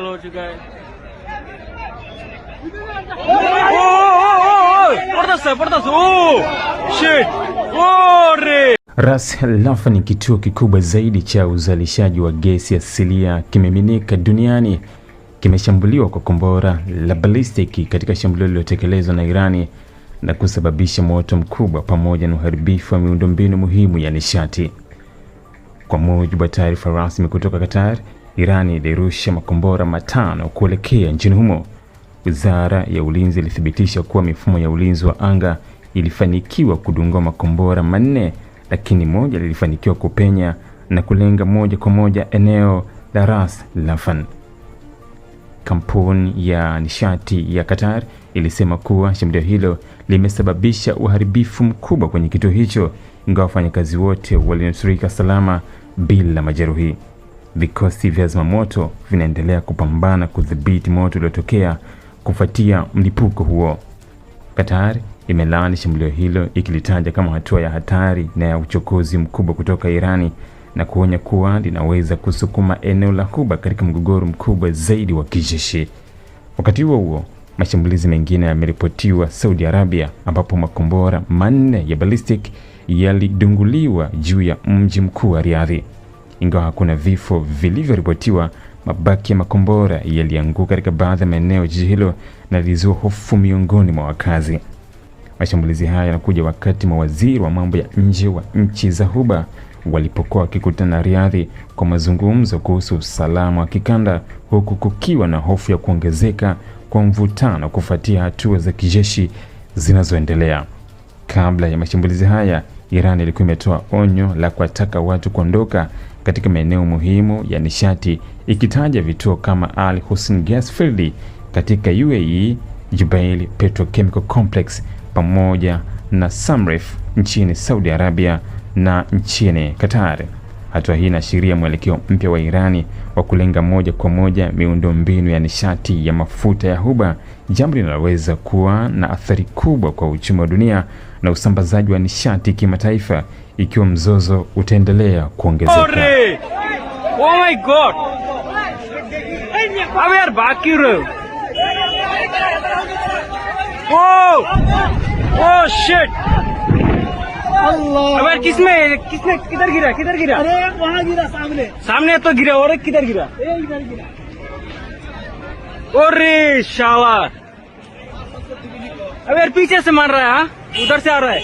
हो चुका है। Ras Laffan ni kituo kikubwa zaidi cha uzalishaji wa gesi asilia kimiminika duniani kimeshambuliwa kwa kombora la balistiki katika shambulio lililotekelezwa na Irani na kusababisha moto mkubwa pamoja na uharibifu wa miundombinu muhimu ya nishati. Kwa mujibu wa taarifa rasmi kutoka Qatar, Irani ilirusha makombora 5 kuelekea nchini humo. Wizara ya Ulinzi ilithibitisha kuwa mifumo ya ulinzi wa anga ilifanikiwa kudungua makombora 4, lakini moja lilifanikiwa kupenya na kulenga moja kwa moja eneo la Ras Laffan. Kampuni ya nishati ya Qatar ilisema kuwa shambulio hilo limesababisha uharibifu mkubwa kwenye kituo hicho, ingawa wafanyakazi wote walinusurika salama bila majeruhi. Vikosi vya zimamoto vinaendelea kupambana kudhibiti moto uliotokea kufuatia mlipuko huo. Qatar imelaani shambulio hilo ikilitaja kama hatua ya hatari na ya uchokozi mkubwa kutoka Irani na kuonya kuwa linaweza kusukuma eneo la Ghuba katika mgogoro mkubwa zaidi wa kijeshi. Wakati huo huo, mashambulizi mengine yameripotiwa Saudi Arabia ambapo makombora 4 ya ballistic yalidunguliwa juu ya mji mkuu wa Riyadh. Ingawa hakuna vifo vilivyoripotiwa, mabaki ya makombora yalianguka katika baadhi ya maeneo jiji hilo na lizua hofu miongoni mwa wakazi. Mashambulizi haya yanakuja wakati mawaziri wa mambo ya nje wa nchi za Ghuba walipokuwa wakikutana Riyadh kwa mazungumzo kuhusu usalama wa kikanda, huku kukiwa na hofu ya kuongezeka kwa mvutano kufuatia hatua za kijeshi zinazoendelea. Kabla ya mashambulizi haya, Iran ilikuwa imetoa onyo la kuwataka watu kuondoka katika maeneo muhimu ya nishati, ikitaja vituo kama Al Hussein Gas Field katika UAE, Jubail Petrochemical Complex pamoja na Samref nchini Saudi Arabia na nchini Qatar. Hatua hii inaashiria mwelekeo mpya wa Irani wa kulenga moja kwa moja miundombinu ya nishati ya mafuta ya Ghuba, jambo linaloweza kuwa na athari kubwa kwa uchumi wa dunia na usambazaji wa nishati kimataifa ikiwa mzozo utaendelea kuongezeka. Oh my god. अब यार भाग क्यों रहे हो? Oh shit. अब यार किसने किधर गिरा? अरे वहाँ गिरा सामने तो गिरा और किधर गिरा? इधर गिरा। अरे शाला, अब यार पीछे से मार रहा है, उधर से आ रहा है।